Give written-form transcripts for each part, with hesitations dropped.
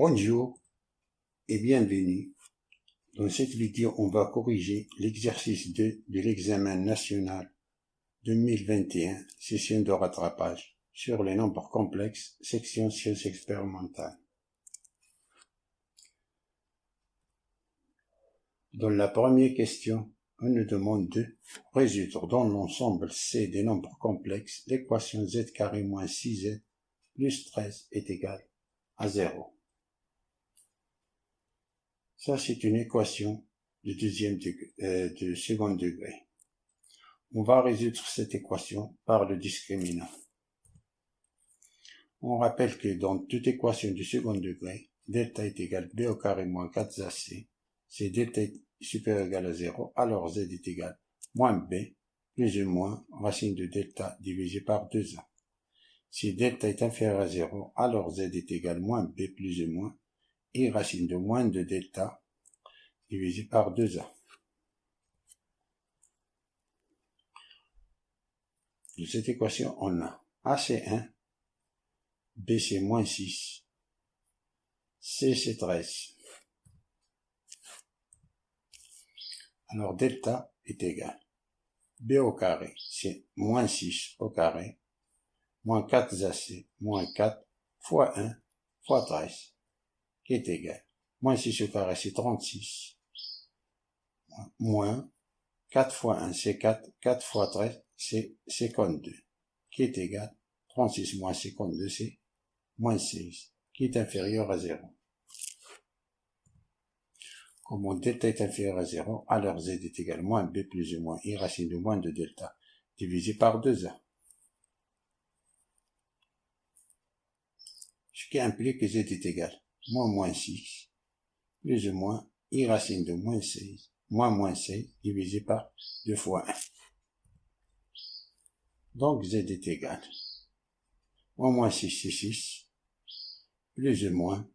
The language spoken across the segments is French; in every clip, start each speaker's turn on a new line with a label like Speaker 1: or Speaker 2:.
Speaker 1: Bonjour et bienvenue. Dans cette vidéo, on va corriger l'exercice 2 de l'examen national 2021, session de rattrapage, sur les nombres complexes, section sciences expérimentales. Dans la première question, on nous demande de résoudre dans l'ensemble C des nombres complexes l'équation z carré moins 6z plus 13 est égal à 0. Ça, c'est une équation de second degré. On va résoudre cette équation par le discriminant. On rappelle que dans toute équation du second degré, delta est égal b au carré moins 4ac. Si delta est supérieur ou égal à 0, alors z est égal moins b plus ou moins racine de delta divisé par 2a. Si delta est inférieur à 0, alors z est égal moins b plus ou moins i racine de moins de delta divisé par 2a. De cette équation, on a a c'est 1, b c'est moins 6, c c'est 13. Alors delta est égal b au carré, c'est moins 6 au carré, moins 4ac, moins 4 fois 1 fois 13, qui est égal. Moins 6 au carré, c'est 36, moins 4 fois 1, c'est 4, 4 fois 13, c'est 52, qui est égal. 36 moins 52, c'est moins 16, qui est inférieur à 0. Comme delta est inférieur à 0, alors z est égal moins b plus ou moins i racine de moins de delta divisé par 2a. Ce qui implique que z est égal moins 6 plus ou moins i racine de moins 16 moins 16 divisé par 2 fois 1. Donc z est égal moins 6 c'est 6 plus ou moins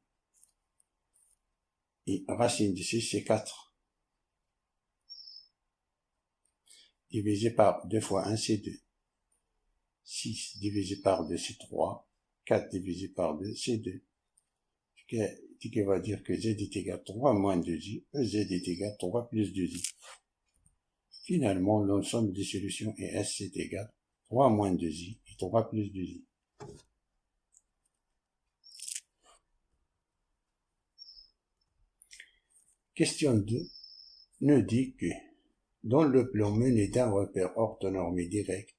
Speaker 1: et racine de 6 c'est 4 divisé par 2 fois 1 c'est 2. 6 divisé par 2 c'est 3. 4 divisé par 2 c'est 2. Ce qui va dire que z est égal 3 moins 2i, z est égal 3 plus 2i. Finalement, l'ensemble des solutions est S est égal 3 moins 2i et 3 plus 2i. Question 2 nous dit que dans le plan mené d'un repère orthonormé direct,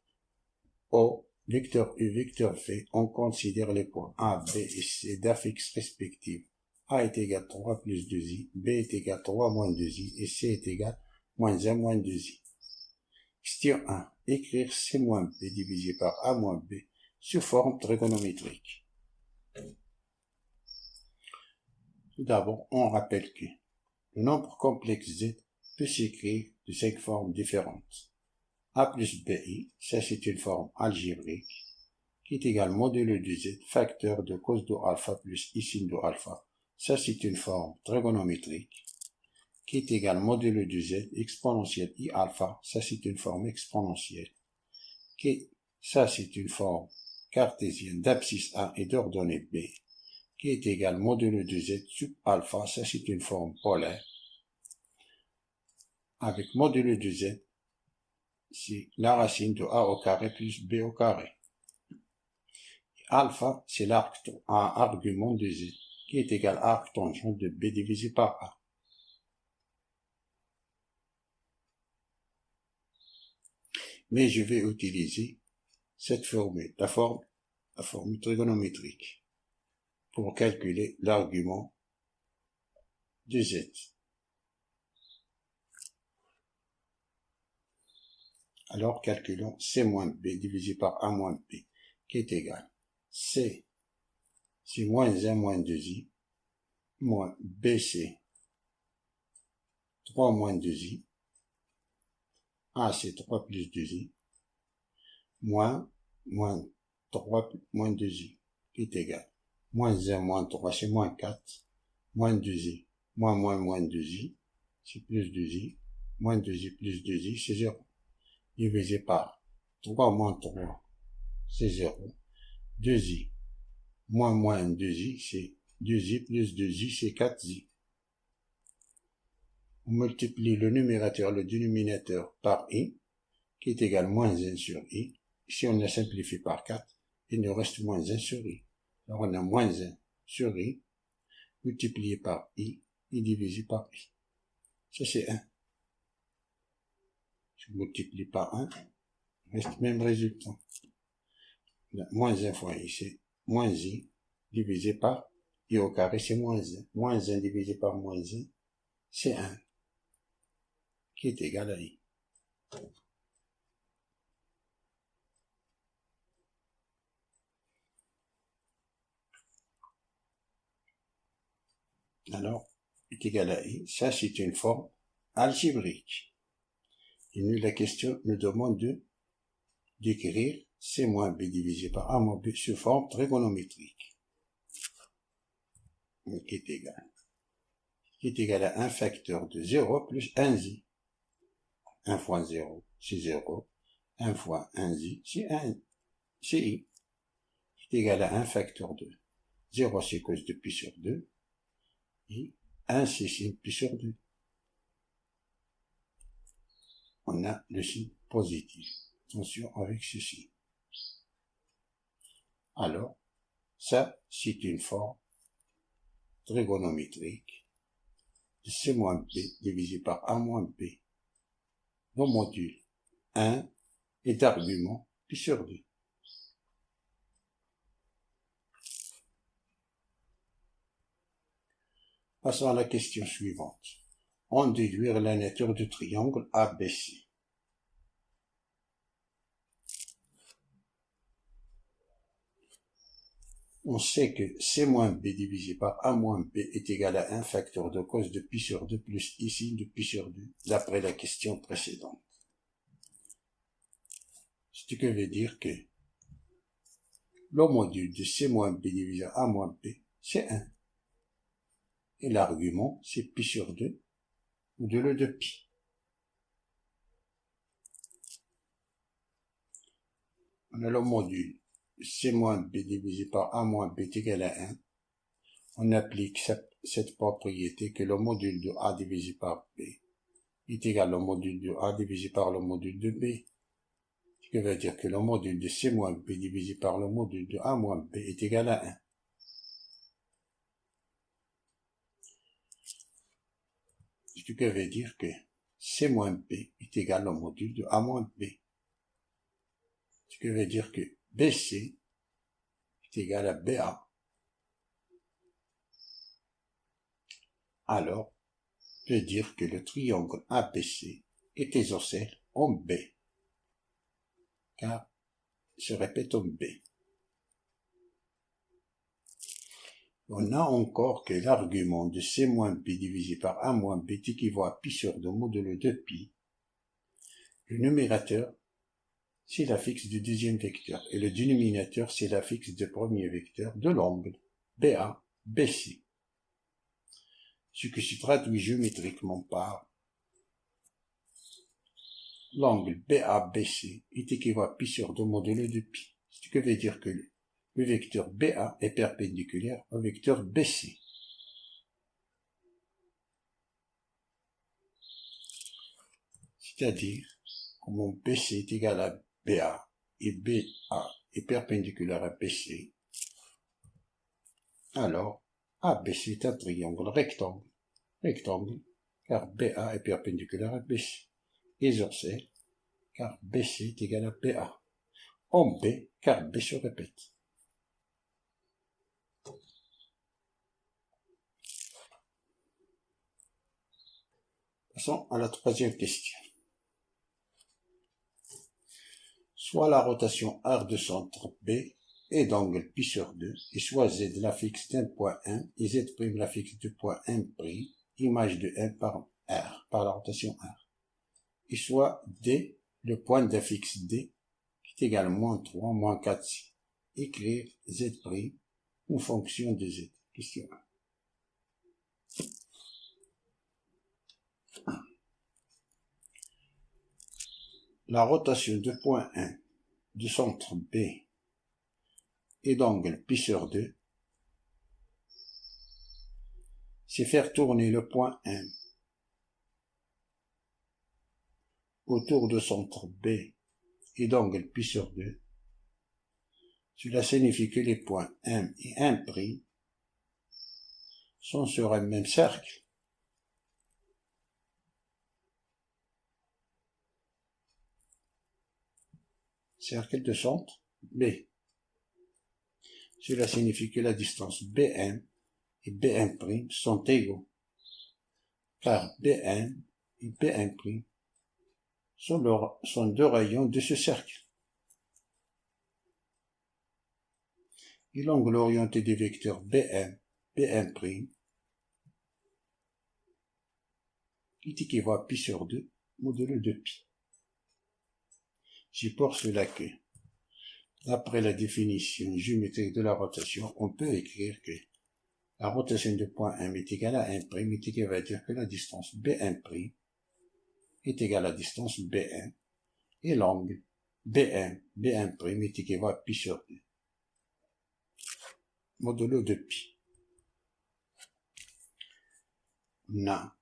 Speaker 1: O, vecteur U, vecteur V, on considère les points A, B et C d'affixes respectives. A est égal 3 plus 2i, B est égal 3 moins 2i et C est égal moins 1 moins 2i. Question 1. Écrire C moins B divisé par A moins B sous forme trigonométrique. Tout d'abord, on rappelle que le nombre complexe Z peut s'écrire de 5 formes différentes. A plus BI, ça c'est une forme algébrique, qui est égale modulo de Z, facteur de cos de alpha plus I sin de alpha. Ça c'est une forme trigonométrique, qui est égale modulo de Z, exponentielle I alpha, ça c'est une forme exponentielle. Ça c'est une forme cartésienne d'abscisse A et d'ordonnée B, qui est égale modulo de Z sub alpha, ça c'est une forme polaire. Avec modulo de Z, c'est la racine de A au carré plus B au carré. Alpha, c'est l'argument de Z, qui est égal à arc tangent de B divisé par A. Mais je vais utiliser cette formule, la formule trigonométrique, pour calculer l'argument de Z. Alors calculons C moins B divisé par A moins B, qui est égal. C, c'est moins 1 moins 2i, moins B, c'est 3 moins 2i, A, c'est 3 plus 2i, moins 3 moins 2i, qui est égal. Moins 1 moins 3, c'est moins 4, moins 2i, moins 2i, c'est plus 2i, moins 2i plus 2i, c'est 0. Divisé par 3 moins 3, c'est 0. 2i, moins 2i, c'est 2i plus 2i, c'est 4i. On multiplie le numérateur et le dénominateur par i, qui est égal à moins 1 sur i. Si on le simplifie par 4, il nous reste moins 1 sur i. Alors on a moins 1 sur i, multiplié par i, et divisé par i. Ça c'est 1. Si on multiplie par 1, il reste le même résultat. Moins 1 fois i, c'est moins i, divisé par i au carré, c'est moins 1. Moins 1 divisé par moins 1, c'est 1, qui est égal à i. Alors, est égal à i, ça c'est une forme algébrique. Et nous, la question nous demande d'écrire c moins b divisé par a moins b sous forme trigonométrique. Qui est égal à un facteur de 0 plus 1i. 1 fois 0, c'est 0. 1 fois 1i, c'est i. Qui est égal à un facteur de 0, c'est cos de pi sur 2. Et 1, c'est sin pi sur 2. On a le signe positif. Attention avec ceci. Alors, ça, c'est une forme trigonométrique de c moins b divisé par a moins b, dont module 1 est d'argument pi sur 2. Passons à la question suivante. On déduire la nature du triangle ABC. On sait que c moins b divisé par a moins b est égal à un facteur de cos de pi sur 2 plus i sin de pi sur 2, d'après la question précédente. Ce qui veut dire que le module de c moins b divisé par a moins b, c'est 1. Et l'argument, c'est pi sur 2, ou de le de pi. On a le module c moins b divisé par a moins b est égal à 1. On applique cette propriété que le module de a divisé par b est égal au module de a divisé par le module de b. Ce qui veut dire que le module de c moins b divisé par le module de a moins b est égal à 1. Ce qui veut dire que c moins b est égal au module de a moins b. Ce qui veut dire que BC est égal à BA. Alors, je peux dire que le triangle ABC est isocèle en B, car je répète en B. On a encore que l'argument de c moins b divisé par a moins b équivaut à pi sur 2 modulo de pi. Le numérateur, c'est l'affixe du deuxième vecteur, et le dénominateur, c'est l'affixe du premier vecteur de l'angle BA, BC. Ce qui se traduit géométriquement par l'angle BA-BC est équivalent à pi sur 2 modulo de pi. Ce qui veut dire que le vecteur BA est perpendiculaire au vecteur BC. C'est-à-dire, comme BC est égal à BA et BA est perpendiculaire à BC, alors ABC est un triangle rectangle, car BA est perpendiculaire à BC. Isocèle, car BC est égal à BA. En B, car B se répète. Passons à la troisième question. Soit la rotation R de centre B est d'angle pi sur 2, et soit Z l'affixe d'un point 1 et Z' l'affixe du point 1', image de 1 par R, par la rotation R. Et soit D, le point d'affixe D, qui est égal à moins 3, moins 4, écrire Z' une fonction de Z. Question 1. La rotation de point 1 du centre B et d'angle pi sur 2 c'est faire tourner le point M autour de centre B et d'angle pi sur 2. Cela signifie que les points M et M' sont sur un même cercle. Cercle de centre B. Cela signifie que la distance BM et BM' sont égaux, car BM et BM' sont deux rayons de ce cercle. Et l'angle orienté des vecteurs BM, BM' est équivalent à pi sur 2 modulo de pi. C'est pour cela que, d'après la définition géométrique de la rotation, on peut écrire que la rotation de point M est égale à 1', est équivalent à dire que la distance BM' est égale à la distance BM, et l'angle BM, BM' est équivalent à pi sur 2 modulo de pi. On a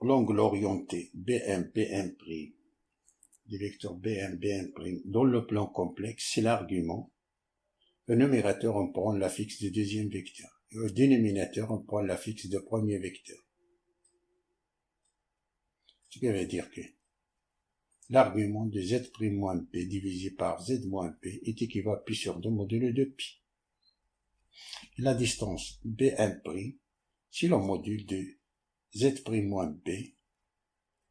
Speaker 1: l'angle orienté BM, BM', du vecteur BM, BM' dans le plan complexe, c'est l'argument. Au numérateur, on prend l'affixe du deuxième vecteur. Et au dénominateur, on prend l'affixe du premier vecteur. Ce qui veut dire que l'argument de z'-p divisé par z-p est équivalent à pi sur 2 modulo de pi. La distance BM', c'est le module de z'-p,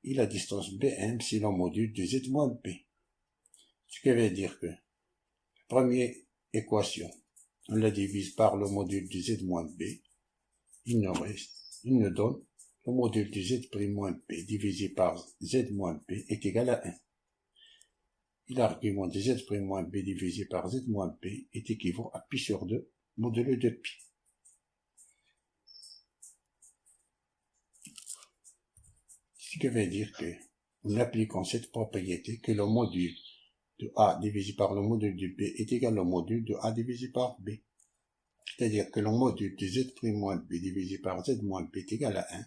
Speaker 1: et la distance BM, c'est le module de z-p. Ce qui veut dire que la première équation, on la divise par le module de z-b, il nous donne le module de z'-p divisé par z-p est égal à 1. Et l'argument de z'-p divisé par z-p est équivalent à pi sur 2 modulo de pi. Ce qui veut dire que, en appliquant cette propriété, que le module de A divisé par le module de B est égal au module de A divisé par B. C'est-à-dire que le module de z'-b divisé par z'-b est égal à 1.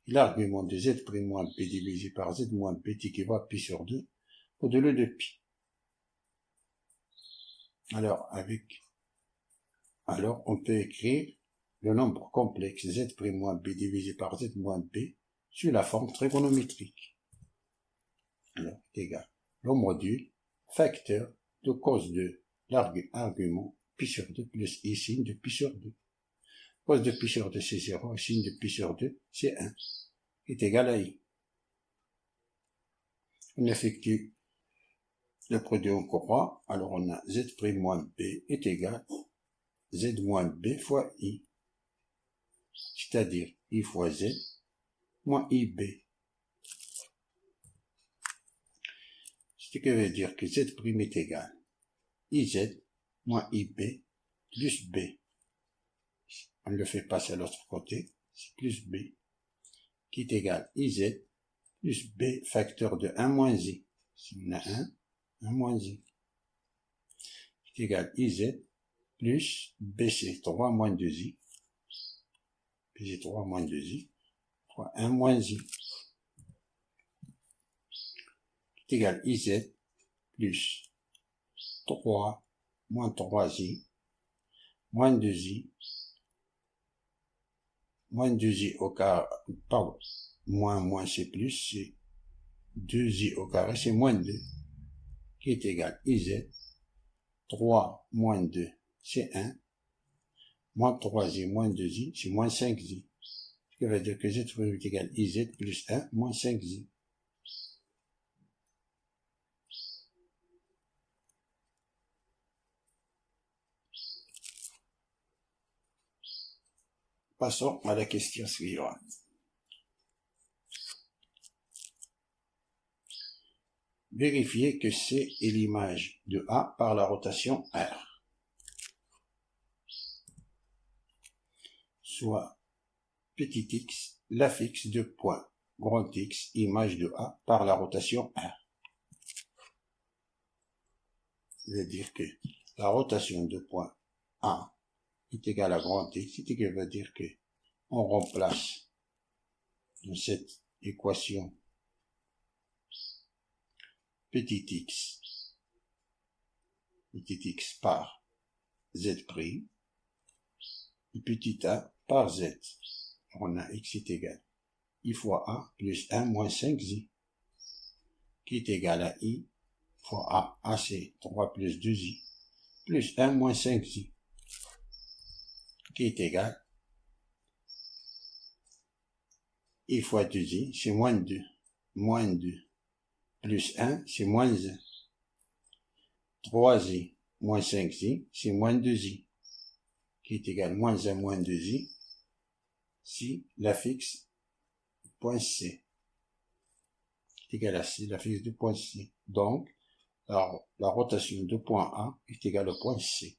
Speaker 1: Et l'argument de z'-b divisé par z'-b est équivalent à pi sur 2 modulo de pi. Alors, on peut écrire le nombre complexe z'-b divisé par z'-b sur la forme trigonométrique. Alors, égal le module facteur de cos de l'argument pi sur 2 plus i signe de pi sur 2. Cos de pi sur 2 c'est 0, signe de pi sur 2 c'est 1, est égal à i. On effectue le produit en courant, alors on a z'-b est égal à z-b fois i, c'est-à-dire i fois z moins ib. Ce qui veut dire que z' est égal à iz moins ib plus b. On le fait passer à l'autre côté, c'est plus b, qui est égal à iz plus b facteur de 1 moins i. Si on a 1 moins i. C'est égal à iz plus bc, 3 moins 2i. bc 3 moins 2i, 1 moins i. C'est égal à iz plus 3 moins 3i, moins 2i, moins 2i au carré, pardon, moins c'est plus, c'est 2i au carré, c'est moins 2, qui est égal à iz, 3 moins 2, c'est 1, moins 3i, moins 2i, c'est moins 5i. Ce qui veut dire que z est égal à iz plus 1, moins 5i. Passons à la question suivante. Vérifiez que C est l'image de A par la rotation R. Soit petit x, l'affixe de point grand X, image de A par la rotation R. C'est-à-dire que la rotation de point A est égal à grand X, ce qui veut dire que on remplace dans cette équation petit x par z', et petit a par z. On a x est égal i fois a plus 1 moins 5z, qui est égal à i fois a c'est 3 plus 2i, plus 1 moins 5z, qui est égal i fois 2i, c'est moins 2, plus 1, c'est moins 1, 3i moins 5i, c'est moins 2i, qui est égal moins 1 moins 2i, si la fixe point C est égale à C, la fixe du point C. Donc, la rotation de point A est égale au point C.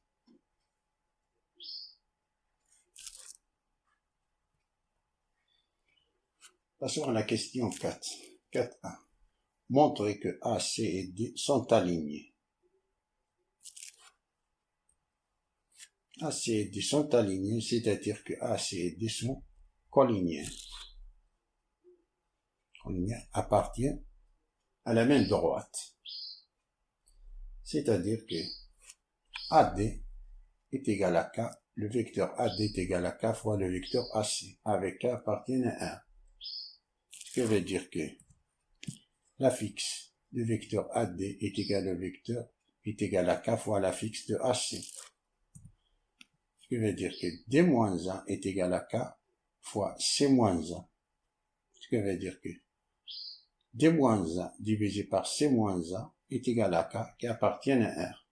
Speaker 1: Passons à la question 4. 4a. Montrer que A, C et D sont alignés. A, C et D sont alignés, c'est-à-dire que A, C et D sont colinéaires. Colinéaires appartiennent à la même droite. C'est-à-dire que AD est égal à K, le vecteur AD est égal à K fois le vecteur AC, avec K appartient à 1. Ce qui veut dire que la fixe du vecteur AD est égal à K fois la fixe de AC. Ce qui veut dire que D-1 est égal à K fois C-1. Ce qui veut dire que D-1 divisé par C-1 est égal à K qui appartient à R.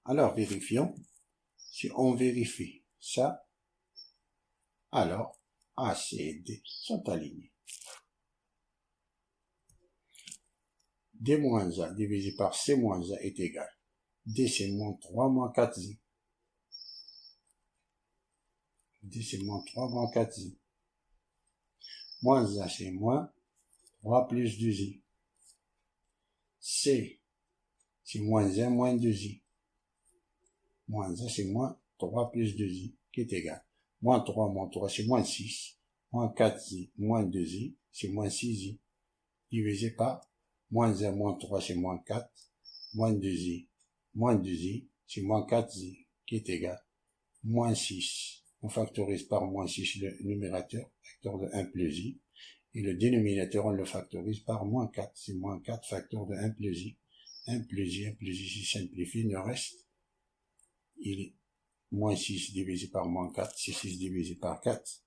Speaker 1: Alors vérifions. Si on vérifie ça, alors A, C et D sont alignés. D-1 divisé par C-1 est égal. D c'est moins 3 moins 4Z. D c'est moins 3 moins 4Z. Moins A c'est moins 3 plus 2Z. C c'est moins 1 moins 2Z. Moins 1 c'est moins 3 plus 2Z qui est égal. Moins 3 c'est moins 6. Moins 4Z moins 2Z c'est moins 6Z. Divisé par moins 1 moins 3 c'est moins 4. Moins 2Z c'est moins 4Z qui est égal. Moins 6. On factorise par moins 6 le numérateur, facteur de 1 plus i. Et le dénominateur, on le factorise par moins 4. C'est moins 4 facteur de 1 plus i. 1 plus i se simplifie, il nous reste. Il est moins 6 divisé par moins 4, c'est 6 divisé par 4.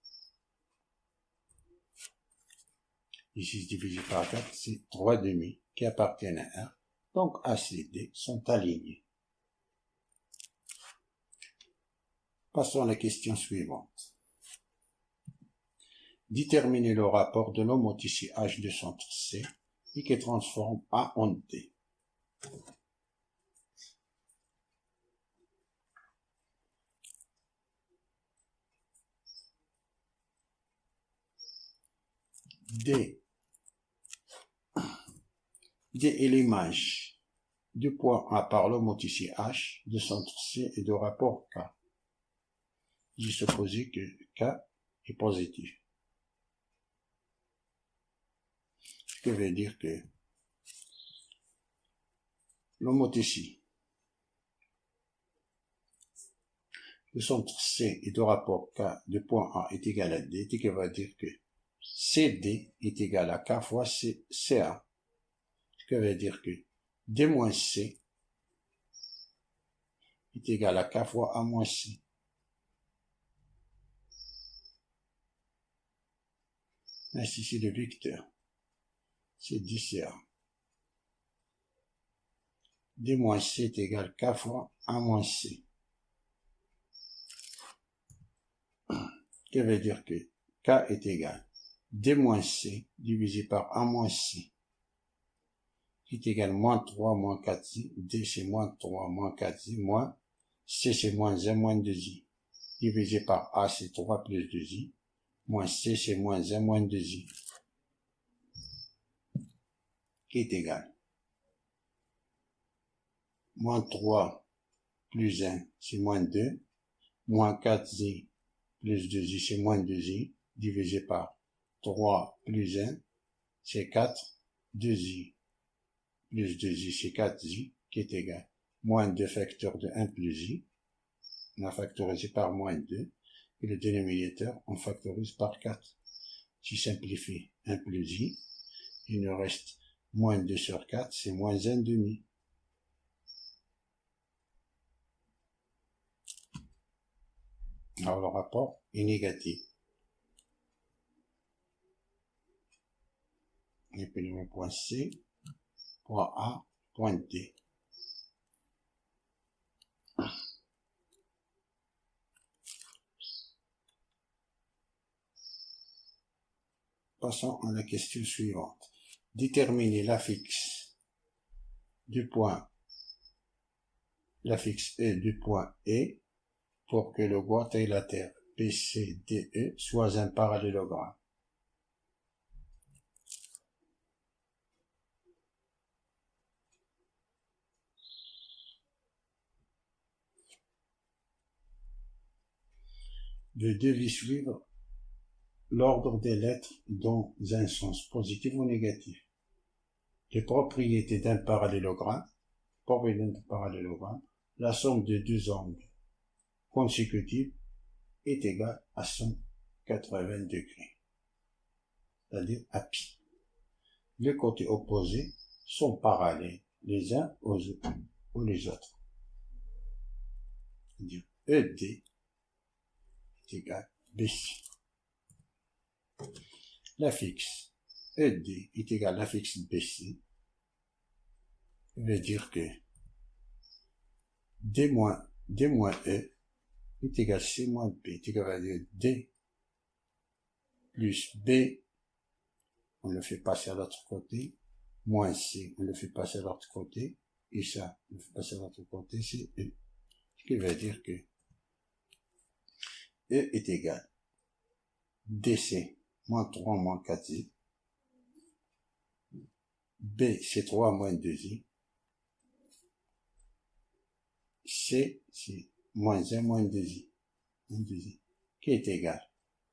Speaker 1: Et 6 divisé par 4, c'est 3 demi qui appartiennent à 1. Donc A, C, D sont alignés. Passons à la question suivante. Déterminer le rapport de l'homothétie H de centre C et qui transforme A en D. D est l'image du point A par l'homothétie H de centre C et de rapport K. J'ai supposé que K est positif. Ce qui veut dire que l'homothétie de centre C et de rapport K de point A est égal à D, ce qui veut dire que CD est égal à K fois CA. Ce qui veut dire que D moins C est égal à K fois A moins C. Ainsi, c'est le vecteur. C'est DCA. D moins C est égal à K fois A moins C. Ce qui veut dire que K est égal D moins C divisé par A moins C qui est égal à moins 3 moins 4i. D c'est moins 3 moins 4i moins C c'est moins 1 moins 2i. Divisé par A c'est 3 plus 2i. Moins C c'est moins 1 moins 2i. qui est égal. Moins 3 plus 1, c'est moins 2. Moins 4i plus 2i, c'est moins 2i, divisé par 3 plus 1, c'est 4. 2i plus 2i, c'est 4i, qui est égal. Moins 2 facteur de 1 plus i, on a factorisé par moins 2, et le dénominateur, on factorise par 4. Si simplifie 1 plus i, il nous reste moins 2 sur 4, c'est moins 1 demi. Alors le rapport est négatif. Et puis le point C, point A, point D. Passons à la question suivante. Déterminer l'affixe du point, l'affixe E du point E pour que le quadrilatère BCDE soit un parallélogramme. Je devais suivre l'ordre des lettres dans un sens positif ou négatif. Les propriétés d'un parallélogramme, la somme de deux angles consécutifs est égale à 180 degrés, c'est-à-dire à pi. Les côtés opposés sont parallèles les uns aux les autres. C'est-à-dire ED est égal à BC. L'affixe ED est égal à l'affixe BC. Ça veut dire que D moins E est égal à C moins B, est égal à D plus B, on le fait passer à l'autre côté, moins C, on le fait passer à l'autre côté, et ça, on le fait passer à l'autre côté, c'est E. Ce qui veut dire que E est égal à DC moins 3 moins 4i, B c'est 3 moins 2i, C c'est moins 1 moins 2i, qui est égal à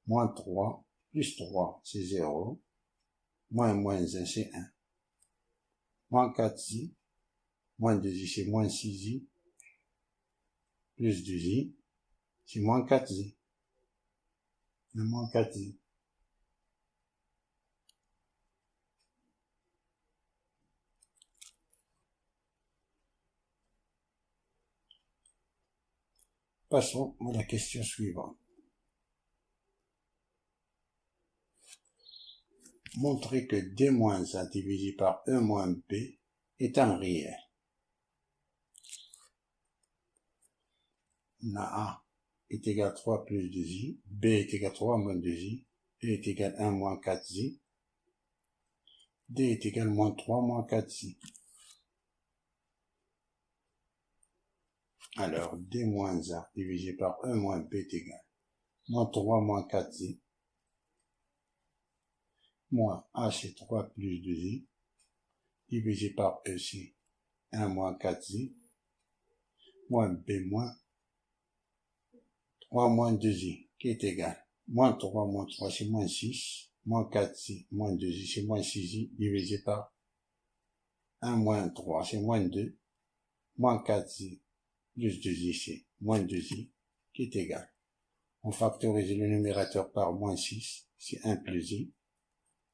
Speaker 1: moins 3 plus 3 c'est 0, moins 1 c'est 1, moins 4i, moins 2i c'est moins 6i, plus 2i, c'est moins 4i. Moins 4i. Passons à la question suivante. Montrer que D moins A divisé par E moins B est un réel. A est égal à 3 plus 2i, B est égal à 3 moins 2i, E est égal à 1 moins 4i, D est égal à moins 3 moins 4i. Alors, D moins A divisé par E moins B est égal à moins 3 moins 4i, moins A c'est 3 plus 2i, divisé par E c'est 1 moins 4i, moins B moins 3 moins 2i, qui est égal. Moins 3 c'est moins 6, moins 4i, moins 2i, c'est moins 6i, divisé par 1 moins 3, c'est moins 2, moins 4i, plus 2i, c'est moins 2i, qui est égal. On factorise le numérateur par moins 6, c'est 1 plus i,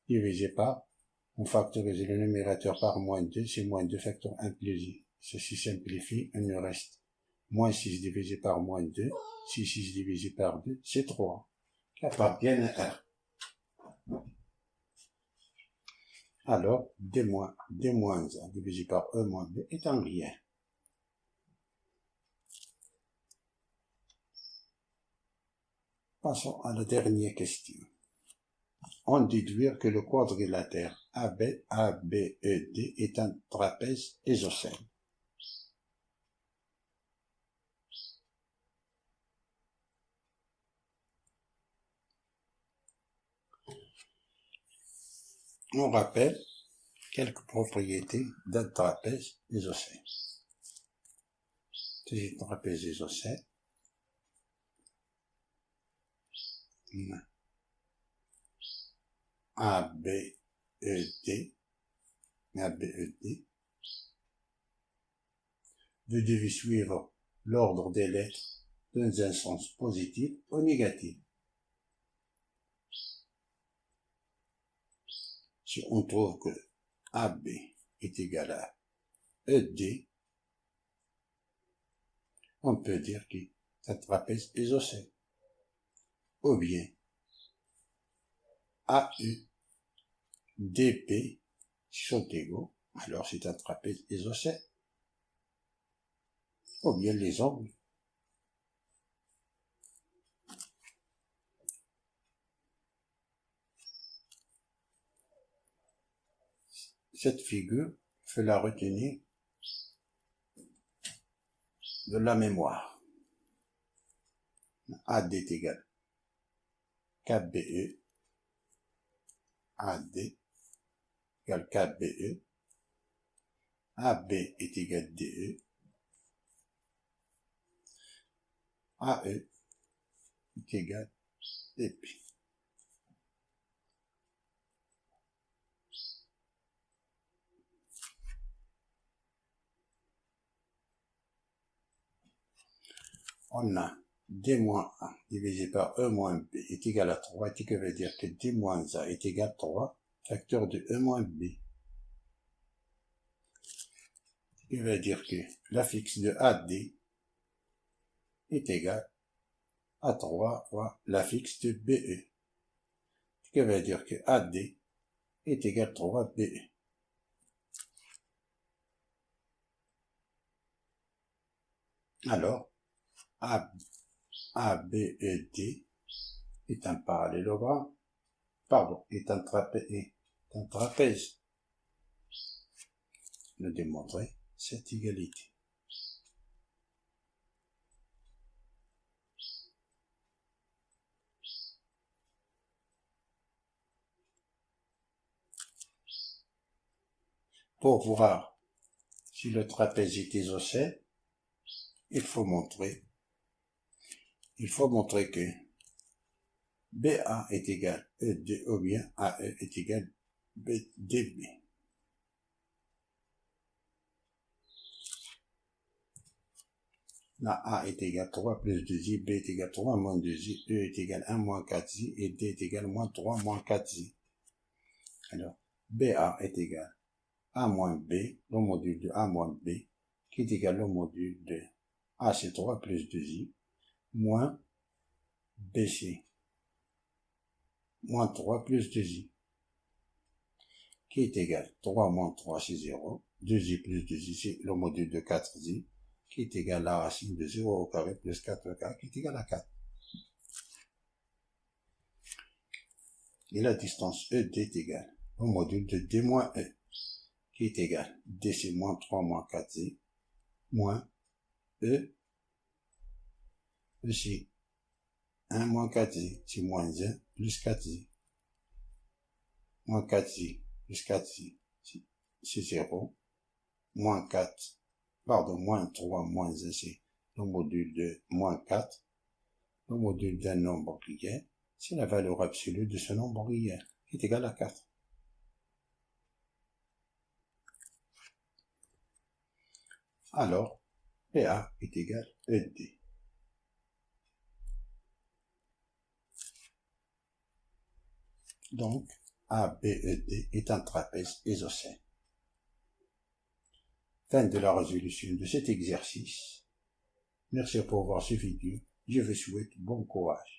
Speaker 1: divisé par, on factorise le numérateur par moins 2, c'est moins 2 facteur 1 plus i. Ceci simplifie, il nous reste moins 6 divisé par moins 2, 6 divisé par 2, c'est 3, qui appartiennent à R. Alors, D moins A divisé par E moins B est un rien. Passons à la dernière question. On déduire que le quadrilatère ABED est un trapèze isocèle. On rappelle quelques propriétés d'un trapèze isocèle. C'est un trapèze isocèle. ABED. Vous devez suivre l'ordre des lettres dans un sens positif ou négatif. Si on trouve que AB est égal à ED, on peut dire que c'est un trapèze isocèle. Ou bien AU, DP sont égaux, alors c'est un trapèze isocèle. Ou bien les angles. Cette figure, il faut la retenir de la mémoire. AD est égal KBE, AD égale KBE, AB est égal DE, AE est égal DP. On a D moins 1 divisé par E moins B est égal à 3, ce qui veut dire que D moins A est égal à 3, facteur de E moins B. Ce qui veut dire que l'affixe de AD est égal à 3 fois l'affixe de BE. Ce qui veut dire que AD est égal à 3 BE. Alors, ABED est un parallélogramme, est un trapèze. Nous démontrer cette égalité. Pour voir si le trapèze est isocèle, il faut montrer que BA est égal à ED ou bien AE est égal à DB. Là, A est égal à 3 plus 2i, B est égal à 3 moins 2i, E est égal à 1 moins 4i et D est égal à moins 3 moins 4i. Alors, BA est égal à A moins B, le module de A moins B, qui est égal au module de A, c'est 3 plus 2i, moins BC, moins 3 plus 2i, qui est égal à 3 moins 3, c'est 0, 2i plus 2i, c'est le module de 4i, qui est égal à la racine de 0 au carré plus 4 au carré, qui est égal à 4. Et la distance ED est égale au module de D moins E, qui est égal à D, c'est moins 3 moins 4i, moins E, c'est 1 moins 4i, c'est moins 1 plus 4i, moins 4i plus 4i, c'est 0, moins 3 moins 1, c'est le module de moins 4, le module d'un nombre réel, c'est la valeur absolue de ce nombre réel, qui est égal à 4. Alors, PA est égal à ED. Donc, ABED est un trapèze isocèle. Fin de la résolution de cet exercice. Merci pour avoir suivi. Je vous souhaite bon courage.